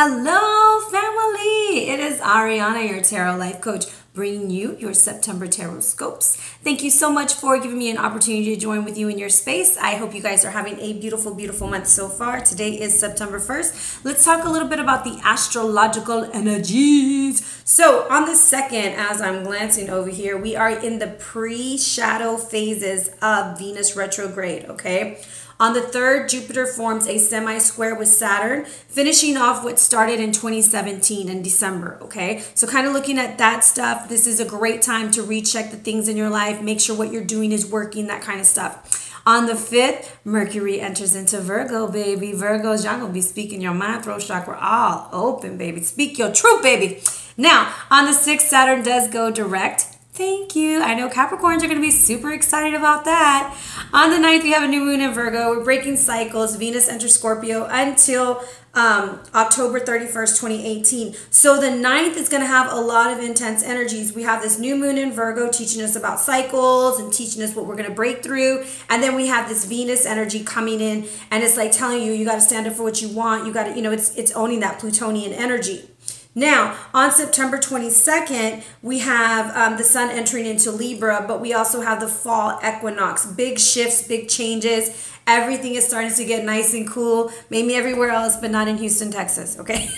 Hello, family! It is Ariana, your tarot life coach, bringing you your September tarot scopes. Thank you so much for giving me an opportunity to join with you in your space. I hope you guys are having a beautiful, beautiful month so far. Today is September 1st. Let's talk a little bit about the astrological energies. So on the 2nd, as I'm glancing over here, we are in the pre-shadow phases of Venus retrograde, okay? On the 3rd, Jupiter forms a semi-square with Saturn, finishing off what started in 2017 in December, okay? So kind of looking at that stuff, this is a great time to recheck the things in your life, make sure what you're doing is working, that kind of stuff. On the 5th, Mercury enters into Virgo, baby. Virgos, y'all gonna be speaking your mind, throat chakra all open, baby. Speak your truth, baby. Now, on the 6th, Saturn does go direct. Thank you. I know Capricorns are going to be super excited about that. On the 9th, we have a new moon in Virgo. We're breaking cycles. Venus enters Scorpio until October 31st, 2018. So the 9th is going to have a lot of intense energies. We have this new moon in Virgo teaching us about cycles and teaching us what we're going to break through. And then we have this Venus energy coming in, and it's like telling you, you got to stand up for what you want. You got to, it's owning that Plutonian energy. Now, on September 22nd, we have the sun entering into Libra, but we also have the fall equinox. Big shifts, big changes. Everything is starting to get nice and cool. Maybe everywhere else, but not in Houston, Texas, okay?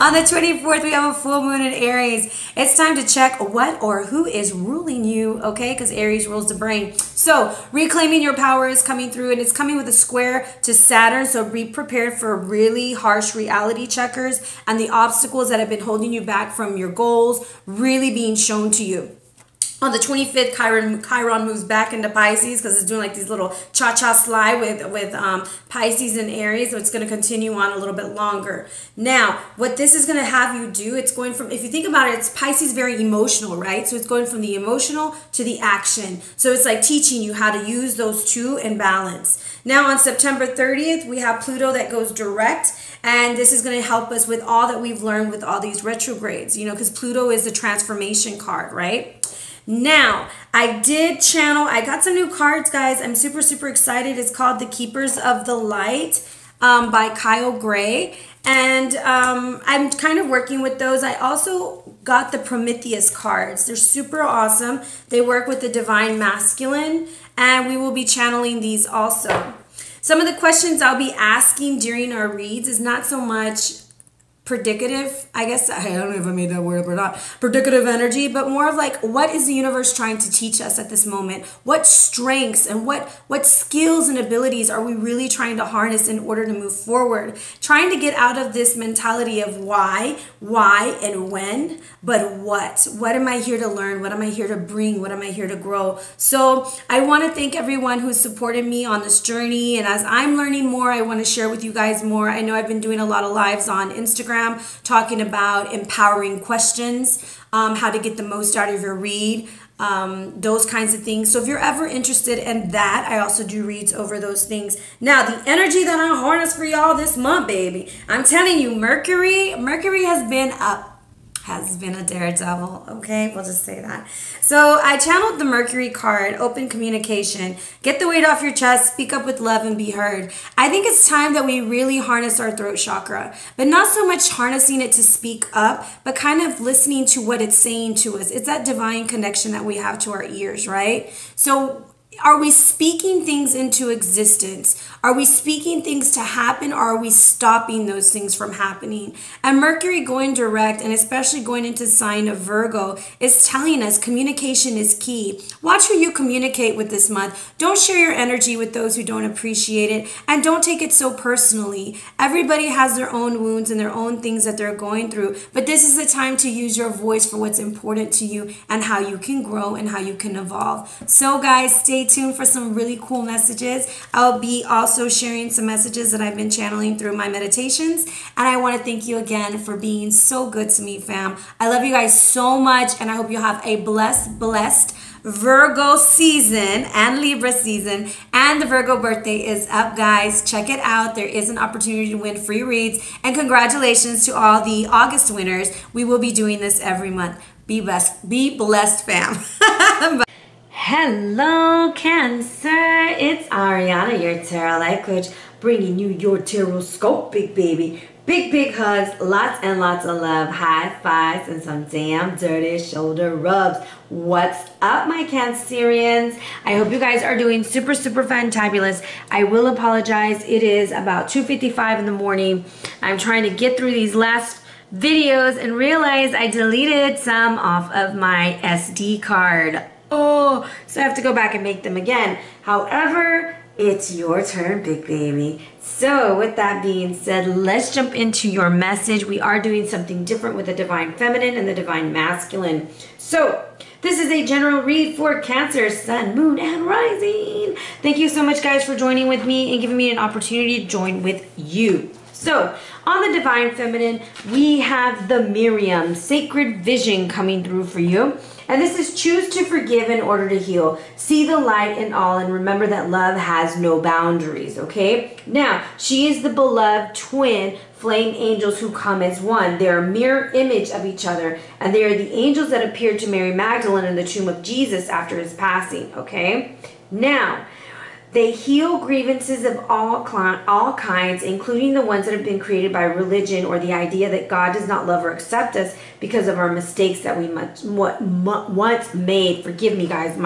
On the 24th, we have a full moon in Aries. It's time to check what or who is ruling you, okay? Because Aries rules the brain. So, reclaiming your power is coming through, and it's coming with a square to Saturn. So, be prepared for really harsh reality checkers and the obstacles that have been holding you back from your goals really being shown to you. On the 25th, Chiron moves back into Pisces because it's doing like these little cha-cha slide with Pisces and Aries. So it's going to continue on a little bit longer. Now, what this is going to have you do, it's going from, if you think about it, it's Pisces very emotional, right? So it's going from the emotional to the action. So it's like teaching you how to use those two in balance. Now on September 30th, we have Pluto that goes direct. And this is going to help us with all that we've learned with all these retrogrades, because Pluto is the transformation card, right? Now, I got some new cards, guys. I'm super, super excited. It's called The Keepers of the Light by Kyle Gray. And I'm kind of working with those. I also got the Promethean cards. They're super awesome. They work with the divine masculine, and we will be channeling these also. Some of the questions I'll be asking during our reads is not so much predicative, I guess, I don't know if I made that word up or not, predicative energy, but more of like, what is the universe trying to teach us at this moment? What strengths and what skills and abilities are we really trying to harness in order to move forward? Trying to get out of this mentality of why, and when, but what? What am I here to learn? What am I here to bring? What am I here to grow? So I want to thank everyone who's supported me on this journey. And as I'm learning more, I want to share with you guys more. I know I've been doing a lot of lives on Instagram talking about empowering questions, how to get the most out of your read, those kinds of things. So if you're ever interested in that, I also do reads over those things. Now, the energy that I harness for y'all this month, baby, I'm telling you, Mercury has been a daredevil, okay? We'll just say that. So I channeled the Mercury card, open communication. Get the weight off your chest, speak up with love, and be heard. I think it's time that we really harness our throat chakra, but not so much harnessing it to speak up, but kind of listening to what it's saying to us. It's that divine connection that we have to our ears, right? So are we speaking things into existence? Are we speaking things to happen, or are we stopping those things from happening? And Mercury going direct, and especially going into sign of Virgo, is telling us communication is key. Watch who you communicate with this month. Don't share your energy with those who don't appreciate it, and don't take it so personally. Everybody has their own wounds and their own things that they're going through, but this is the time to use your voice for what's important to you and how you can grow and how you can evolve. So guys, stay tuned for some really cool messages. I'll be also sharing some messages that I've been channeling through my meditations, and I want to thank you again for being so good to me, fam. I love you guys so much, and I hope you have a blessed Virgo season and Libra season, and the Virgo birthday is up, guys. Check it out. There is an opportunity to win free reads, and congratulations to all the August winners. We will be doing this every month. Be blessed, fam. Bye. Hello, Cancer. It's Ariana, your tarot life coach, bringing you your tarot scope, big baby. Big, big hugs, lots and lots of love, high fives, and some damn dirty shoulder rubs. What's up, my Cancerians? I hope you guys are doing super, super fantabulous. I will apologize. It is about 2:55 in the morning. I'm trying to get through these last videos and realize I deleted some off of my SD card. Oh, so I have to go back and make them again. However, it's your turn, big baby. So with that being said, let's jump into your message. We are doing something different with the Divine Feminine and the Divine Masculine. So this is a general read for Cancer, Sun, Moon, and Rising. Thank you so much, guys, for joining with me and giving me an opportunity to join with you. So on the Divine Feminine, we have the Miriam, Sacred Vision, coming through for you. And this is choose to forgive in order to heal. See the light in all and remember that love has no boundaries, okay? Now, she is the beloved twin flame angels who come as one. They are a mirror image of each other, and they are the angels that appeared to Mary Magdalene in the tomb of Jesus after his passing, okay? Now, they heal grievances of all kinds, including the ones that have been created by religion or the idea that God does not love or accept us because of our mistakes that we once made. Forgive me, guys.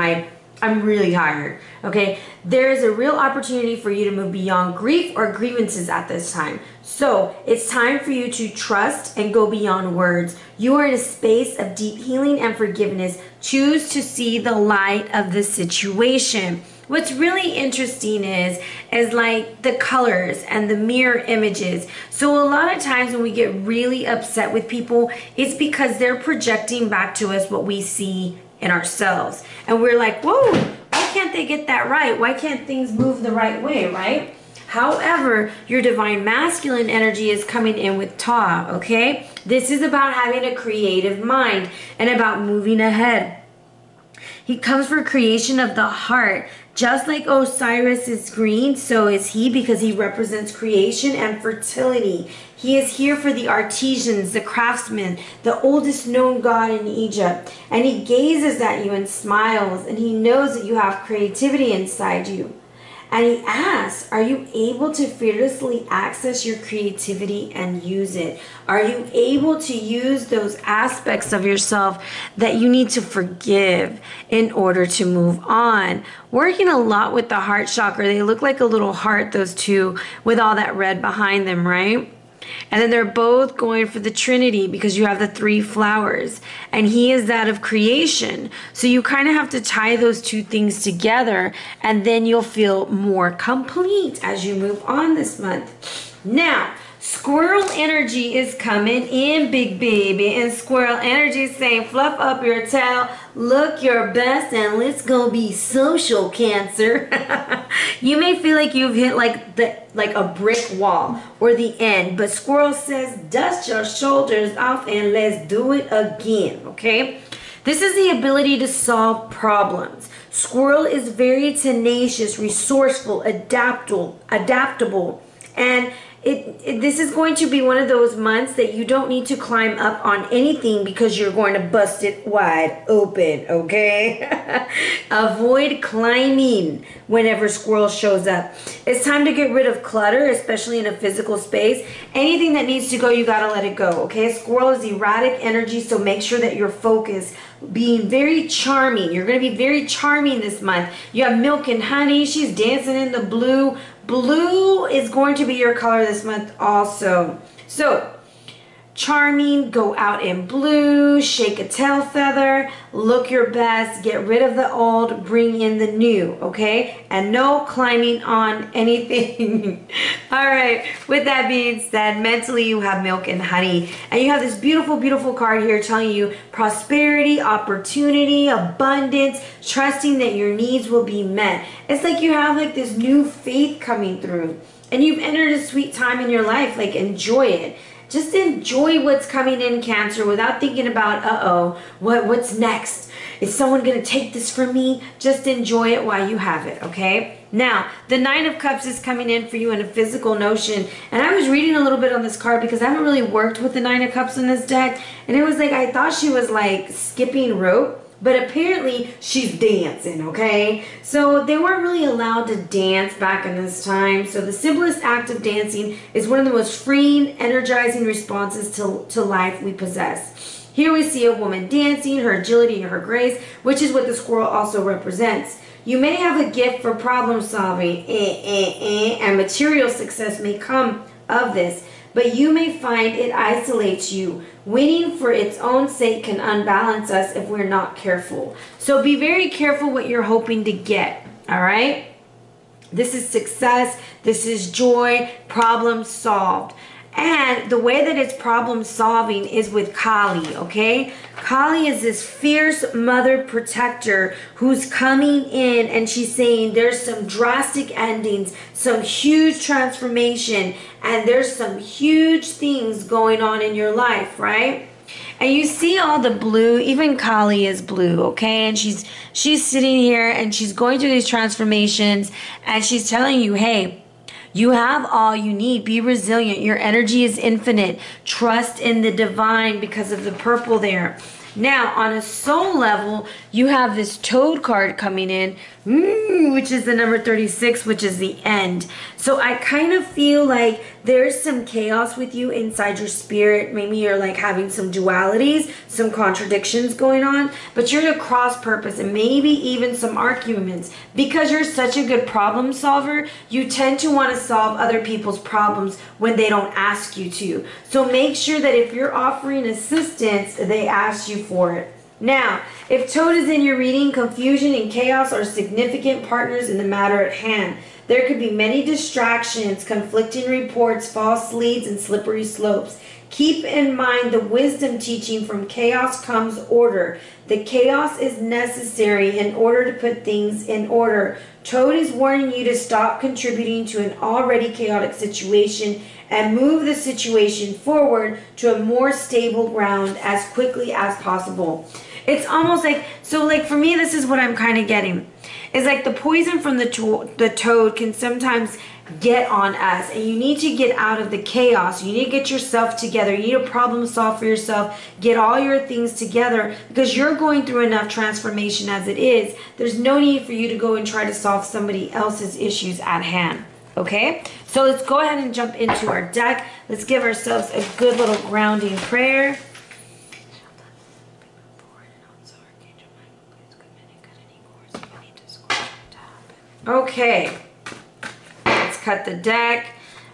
I'm really tired. Okay, there is a real opportunity for you to move beyond grief or grievances at this time. So it's time for you to trust and go beyond words. You are in a space of deep healing and forgiveness. Choose to see the light of the situation. What's really interesting is like the colors and the mirror images. So a lot of times when we get really upset with people, it's because they're projecting back to us what we see in ourselves. And we're like, whoa, why can't they get that right? Why can't things move the right way, right? However, your Divine Masculine energy is coming in with Ta, okay? This is about having a creative mind and about moving ahead. He comes for creation of the heart. Just like Osiris is green, so is he, because he represents creation and fertility. He is here for the artisans, the craftsmen, the oldest known god in Egypt. And he gazes at you and smiles, and he knows that you have creativity inside you. And he asks, are you able to fearlessly access your creativity and use it? Are you able to use those aspects of yourself that you need to forgive in order to move on? Working a lot with the heart chakra. They look like a little heart, those two, with all that red behind them, right? And then they're both going for the Trinity because you have the 3 flowers. And he is that of creation. So you kind of have to tie those two things together, and then you'll feel more complete as you move on this month. Now, Squirrel energy is coming in, big baby. And squirrel energy is saying, fluff up your tail, look your best, and let's go be social, Cancer. You may feel like you've hit like a brick wall or the end, but squirrel says, dust your shoulders off and let's do it again, okay? This is the ability to solve problems. Squirrel is very tenacious, resourceful, adaptable, and this is going to be one of those months that you don't need to climb up on anything because you're going to bust it wide open, okay? Avoid climbing whenever squirrel shows up. It's time to get rid of clutter, especially in a physical space. Anything that needs to go, you gotta let it go, okay? Squirrel is erratic energy, so make sure that you're focused. Being very charming. You're going to be very charming this month. You have Milk and Honey. She's dancing in the blue. Blue is going to be your color this month also. So, charming, go out in blue, shake a tail feather, look your best, get rid of the old, bring in the new, okay? And no climbing on anything. All right, with that being said, mentally you have Milk and Honey. And you have this beautiful, beautiful card here telling you prosperity, opportunity, abundance, trusting that your needs will be met. It's like you have like this new faith coming through. And you've entered a sweet time in your life, like enjoy it. Just enjoy what's coming in, Cancer, without thinking about, uh-oh, what's next? Is someone going to take this from me? Just enjoy it while you have it, okay? Now, the Nine of Cups is coming in for you in a physical notion. And I was reading a little bit on this card because I haven't really worked with the Nine of Cups in this deck. And it was like, I thought she was like skipping rope. but apparently she's dancing, okay? So they weren't really allowed to dance back in this time. So the simplest act of dancing is one of the most freeing, energizing responses to life we possess. Here we see a woman dancing, her agility and her grace, which is what the squirrel also represents. You may have a gift for problem solving, and material success may come of this, but you may find it isolates you. Winning for its own sake can unbalance us if we're not careful. So be very careful what you're hoping to get, all right? This is success. This is joy, problem solved. And the way that it's problem solving is with Kali, okay? Kali is this fierce mother protector who's coming in, and she's saying there's some drastic endings, some huge transformation, and there's some huge things going on in your life, right? And you see all the blue, even Kali is blue, okay? And she's sitting here and she's going through these transformations, and she's telling you, hey, you have all you need. Be resilient. Your energy is infinite. Trust in the divine because of the purple there. Now, on a soul level, you have this toad card coming in, which is the number 36, which is the end. So I kind of feel like there's some chaos with you inside your spirit. Maybe you're like having some dualities, some contradictions going on, but you're in a cross purpose and maybe even some arguments. Because you're such a good problem solver, you tend to want to solve other people's problems when they don't ask you to. So make sure that if you're offering assistance, they ask you for it. Now, if Toad is in your reading, confusion and chaos are significant partners in the matter at hand. There could be many distractions, conflicting reports, false leads, and slippery slopes. Keep in mind the wisdom teaching from chaos comes order. The chaos is necessary in order to put things in order. Toad is warning you to stop contributing to an already chaotic situation and move the situation forward to a more stable ground as quickly as possible. It's almost like, so like for me, this is what I'm kind of getting. It's like the poison from the toad can sometimes get on us, and you need to get out of the chaos. You need to get yourself together. You need to problem solve for yourself. Get all your things together because you're going through enough transformation as it is. There's no need for you to go and try to solve somebody else's issues at hand. Okay? So let's go ahead and jump into our deck. Let's give ourselves a good little grounding prayer. Okay, let's cut the deck.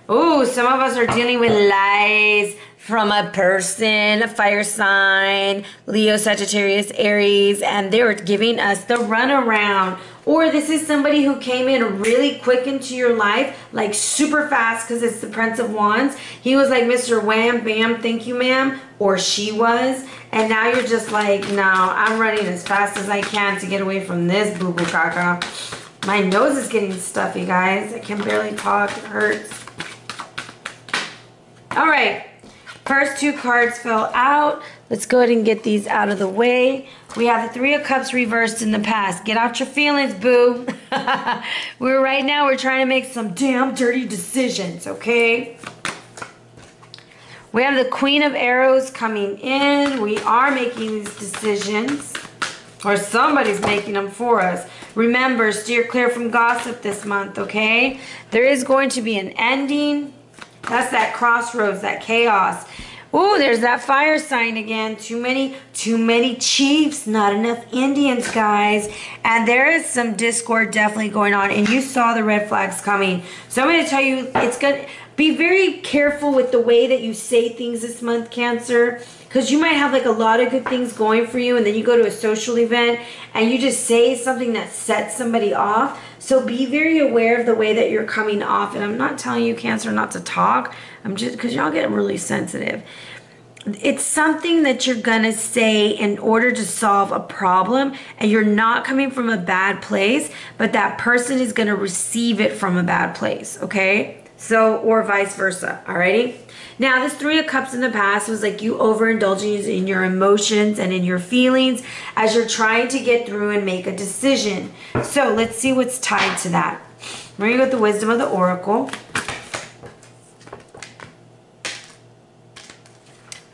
Oh, some of us are dealing with lies from a person, a fire sign, Leo, Sagittarius, Aries, and they were giving us the runaround. Or this is somebody who came in really quick into your life, like super fast because it's the Prince of Wands. He was like Mr. Wham, bam, thank you, ma'am. Or she was. And now you're just like, no, I'm running as fast as I can to get away from this boo-boo caca. My nose is getting stuffy, guys. I can barely talk. It hurts. All right. First two cards fell out. Let's go ahead and get these out of the way. We have the Three of Cups reversed in the past. Get out your feelings, boo. Right now, we're trying to make some damn dirty decisions, okay? We have the Queen of Arrows coming in. We are making these decisions. Or somebody's making them for us. Remember, steer clear from gossip this month, okay? There is going to be an ending. That's that crossroads, that chaos. Ooh, there's that fire sign again. Too many chiefs, not enough Indians, guys. And there is some discord definitely going on. And you saw the red flags coming. So I'm going to tell you, it's going to be very careful with the way that you say things this month, Cancer. Because you might have like a lot of good things going for you, and then you go to a social event and you just say something that sets somebody off. So be very aware of the way that you're coming off. And I'm not telling you, Cancer, not to talk. I'm just, because y'all get really sensitive. It's something that you're going to say in order to solve a problem, and you're not coming from a bad place, but that person is going to receive it from a bad place, okay? So, or vice versa, alrighty? Now, this Three of Cups in the past was like you overindulging in your emotions and in your feelings as you're trying to get through and make a decision. So, let's see what's tied to that. We're going to go with the Wisdom of the Oracle.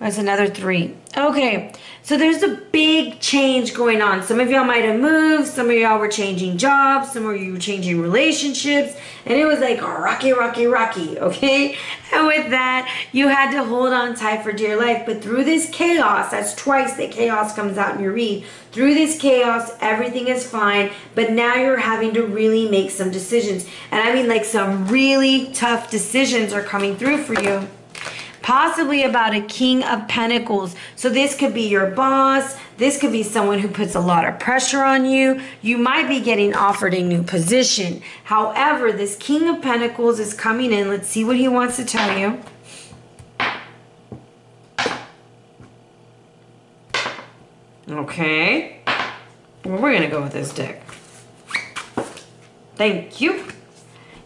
That's another 3. Okay, so there's a big change going on. Some of y'all might have moved. Some of y'all were changing jobs. Some of you were changing relationships. And it was like rocky, rocky, rocky, okay? And with that, you had to hold on tight for dear life. But through this chaos, that's twice that chaos comes out in your read. Through this chaos, everything is fine. But now you're having to really make some decisions. And I mean like some really tough decisions are coming through for you. Possibly about a King of Pentacles. So this could be your boss. This could be someone who puts a lot of pressure on you. You might be getting offered a new position. However, this King of Pentacles is coming in. Let's see what he wants to tell you. Okay. Well, we're going to go with this deck. Thank you.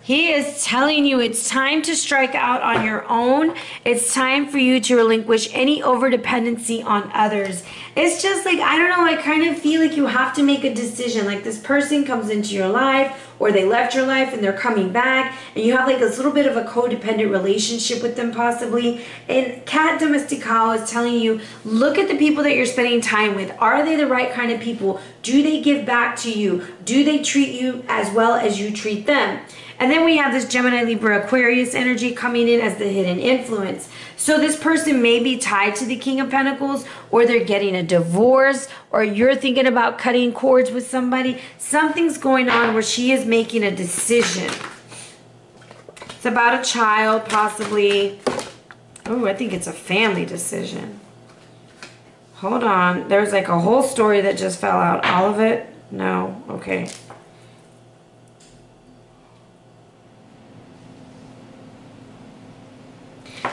He is telling you it's time to strike out on your own. It's time for you to relinquish any overdependency on others. It's just like, I don't know, I kind of feel like you have to make a decision. Like this person comes into your life or they left your life and they're coming back and you have like this little bit of a codependent relationship with them possibly. And Cat Domestical is telling you, look at the people that you're spending time with. Are they the right kind of people? Do they give back to you? Do they treat you as well as you treat them? And then we have this Gemini, Libra, Aquarius energy coming in as the hidden influence. So this person may be tied to the King of Pentacles, or they're getting a divorce, or you're thinking about cutting cords with somebody. Something's going on where she is making a decision. It's about a child, possibly. Oh, I think it's a family decision. Hold on. There's like a whole story that just fell out. All of it? No? Okay.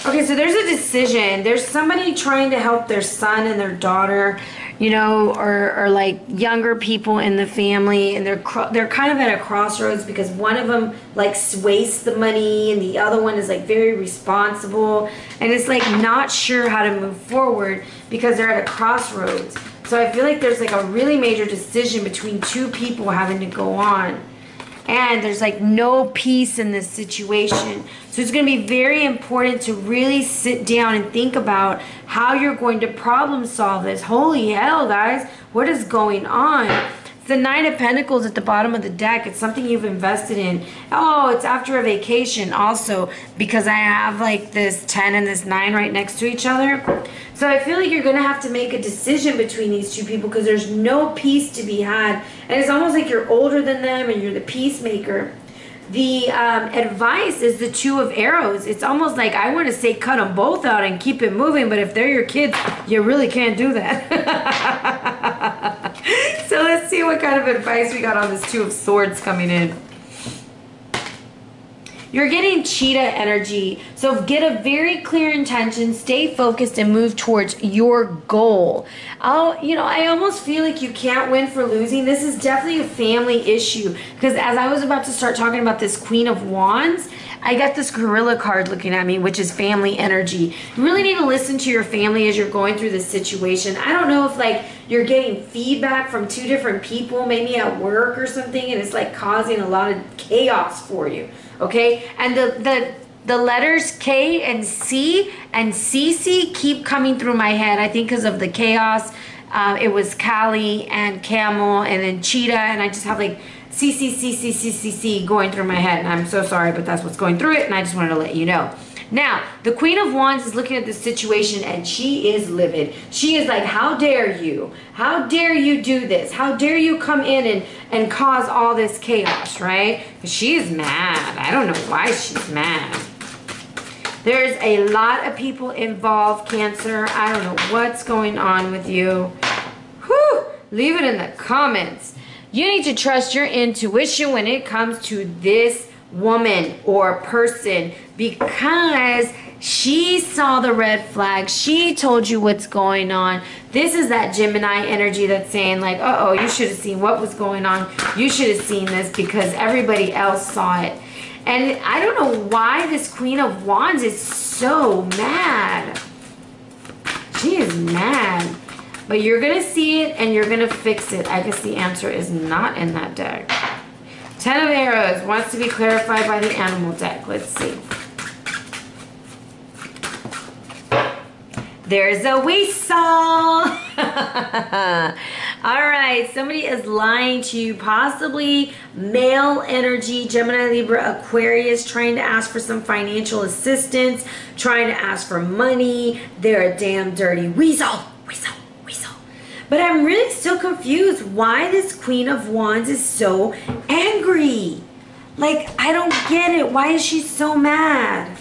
Okay, so there's a decision. There's somebody trying to help their son and their daughter, you know, or like younger people in the family, and they're kind of at a crossroads because one of them like wastes the money and the other one is like very responsible, and it's like not sure how to move forward because they're at a crossroads. So I feel like there's like a really major decision between two people having to go on. And there's like no peace in this situation. So it's going to be very important to really sit down and think about how you're going to problem solve this. Holy hell, guys. What is going on? It's the Nine of Pentacles at the bottom of the deck. It's something you've invested in. Oh, it's after a vacation also, because I have like this 10 and this 9 right next to each other. So I feel like you're going to have to make a decision between these two people because there's no peace to be had. And it's almost like you're older than them and you're the peacemaker. The advice is the Two of Arrows. It's almost like I want to say cut them both out and keep it moving, but if they're your kids, you really can't do that. So let's see what kind of advice we got on this Two of Swords coming in. You're getting cheetah energy. So get a very clear intention, stay focused, and move towards your goal. I almost feel like you can't win for losing. This is definitely a family issue. Because as I was about to start talking about this Queen of Wands, I got this gorilla card looking at me, which is family energy. You really need to listen to your family as you're going through this situation. I don't know if like you're getting feedback from two different people, maybe at work or something, and it's like causing a lot of chaos for you. Okay, and the letters K and C and CC keep coming through my head. I think because of the chaos. It was Cali and Camel and then Cheetah, and I just have like C going through my head, and I'm so sorry, but that's what's going through it, and I just wanted to let you know. Now, the Queen of Wands is looking at this situation, and she is livid. She is like, how dare you? How dare you do this? How dare you come in and cause all this chaos, right? Because she is mad. I don't know why she's mad. There's a lot of people involved, Cancer. I don't know what's going on with you. Whew! Leave it in the comments. You need to trust your intuition when it comes to this woman or person, because she saw the red flag. She told you what's going on. This is that Gemini energy that's saying like, uh-oh, you should have seen what was going on. You should have seen this because everybody else saw it. And I don't know why this Queen of Wands is so mad. She is mad. But you're going to see it and you're going to fix it. I guess the answer is not in that deck. Ten of Arrows wants to be clarified by the animal deck. Let's see. There's a whistle. All right, somebody is lying to you, possibly male energy, Gemini, Libra, Aquarius, trying to ask for some financial assistance, trying to ask for money. They're a damn dirty weasel. But I'm really still confused why this Queen of Wands is so angry. Like, I don't get it. Why is she so mad?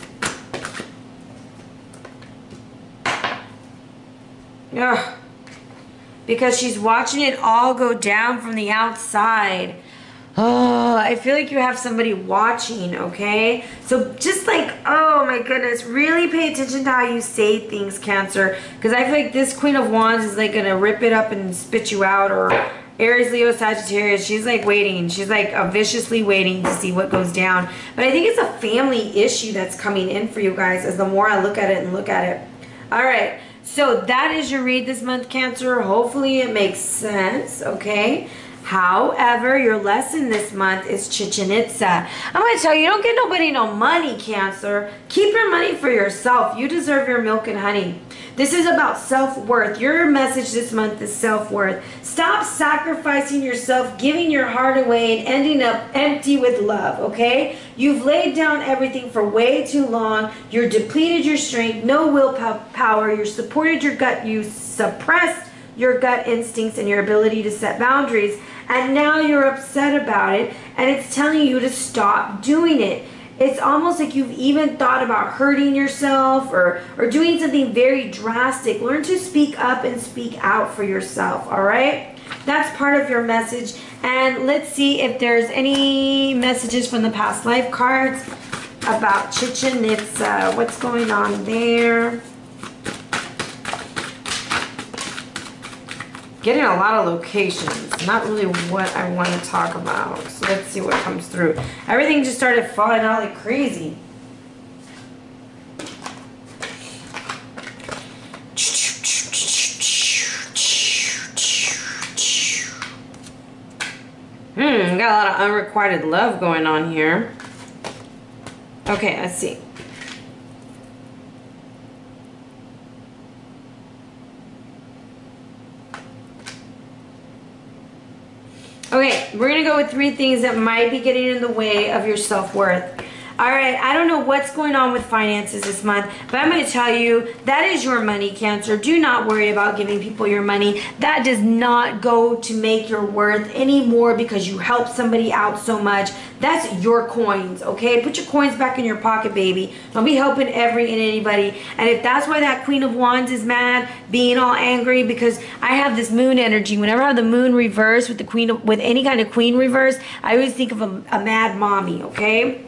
Ugh. Because she's watching it all go down from the outside. Oh, I feel like you have somebody watching, okay? So just like, oh my goodness, really pay attention to how you say things, Cancer. Because I feel like this Queen of Wands is like going to rip it up and spit you out. Or Aries, Leo, Sagittarius, she's like waiting. She's like viciously waiting to see what goes down. But I think it's a family issue that's coming in for you guys as the more I look at it and look at it. All right. So that is your read this month, Cancer. Hopefully it makes sense, okay? However, your lesson this month is Chichen Itza. I'm going to tell you, don't get nobody no money, Cancer. Keep your money for yourself. You deserve your milk and honey. This is about self-worth. Your message this month is self-worth. Stop sacrificing yourself, giving your heart away, and ending up empty with love, okay? You've laid down everything for way too long. You're depleted your strength, no willpower. You're supported your gut. You suppressed your gut instincts and your ability to set boundaries. And now you're upset about it, and it's telling you to stop doing it. It's almost like you've even thought about hurting yourself or doing something very drastic. Learn to speak up and speak out for yourself, all right? That's part of your message. And let's see if there's any messages from the past life cards about Chichen Itza. What's going on there? Getting a lot of locations, not really what I want to talk about. So let's see what comes through. Everything just started falling out like crazy. Got a lot of unrequited love going on here. Okay, let's see. Okay, we're going to go with 3 things that might be getting in the way of your self-worth. All right, I don't know what's going on with finances this month, but I'm going to tell you, that is your money, Cancer. Do not worry about giving people your money. That does not go to make your worth anymore because you help somebody out so much. That's your coins, okay? Put your coins back in your pocket, baby. Don't be helping every and anybody. And if that's why that Queen of Wands is mad, being all angry, because I have this moon energy. Whenever I have the moon reverse with the queen, with any kind of queen reverse, I always think of a mad mommy, okay?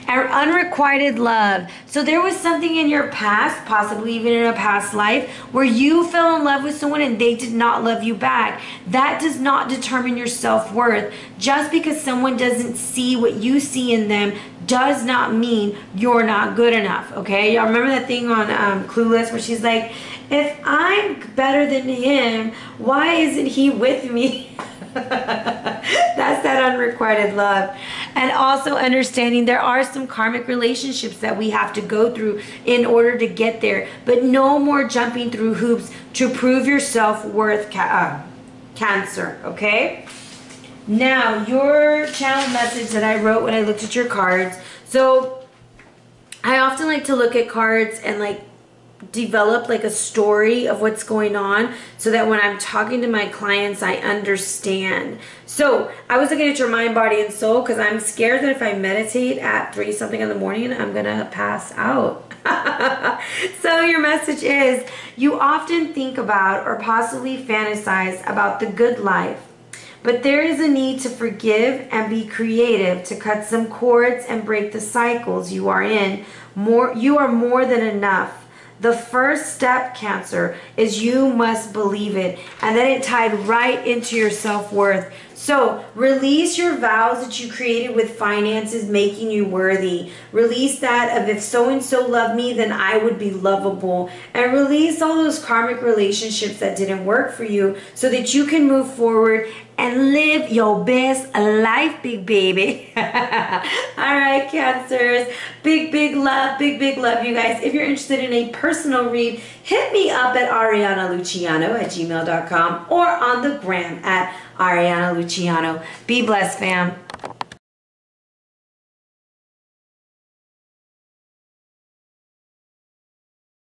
Our unrequited love. So there was something in your past, possibly even in a past life, where you fell in love with someone and they did not love you back. That does not determine your self-worth. Just because someone doesn't see what you see in them does not mean you're not good enough, okay? Y'all remember that thing on Clueless where she's like, if I'm better than him, why isn't he with me? That's that unrequited love. And also understanding there are some karmic relationships that we have to go through in order to get there. But no more jumping through hoops to prove your self-worth, Cancer, okay? Now, your channel message that I wrote when I looked at your cards. So, I often like to look at cards and like develop like a story of what's going on so that when I'm talking to my clients I understand. So I was looking at your mind, body, and soul because I'm scared that if I meditate at 3 something in the morning I'm gonna pass out. So your message is, you often think about or possibly fantasize about the good life, but there is a need to forgive and be creative to cut some cords and break the cycles you are in. You are more than enough. The first step, Cancer, is you must believe it. And then it tied right into your self-worth. So release your vows that you created with finances making you worthy. Release that of if so-and-so loved me, then I would be lovable. And release all those karmic relationships that didn't work for you so that you can move forward and live your best life, big baby. All right, Cancers. Big love, big love, you guys. If you're interested in a personal read, hit me up at arianaluciano@gmail.com or on the gram at Ariana Luciano. Be blessed, fam.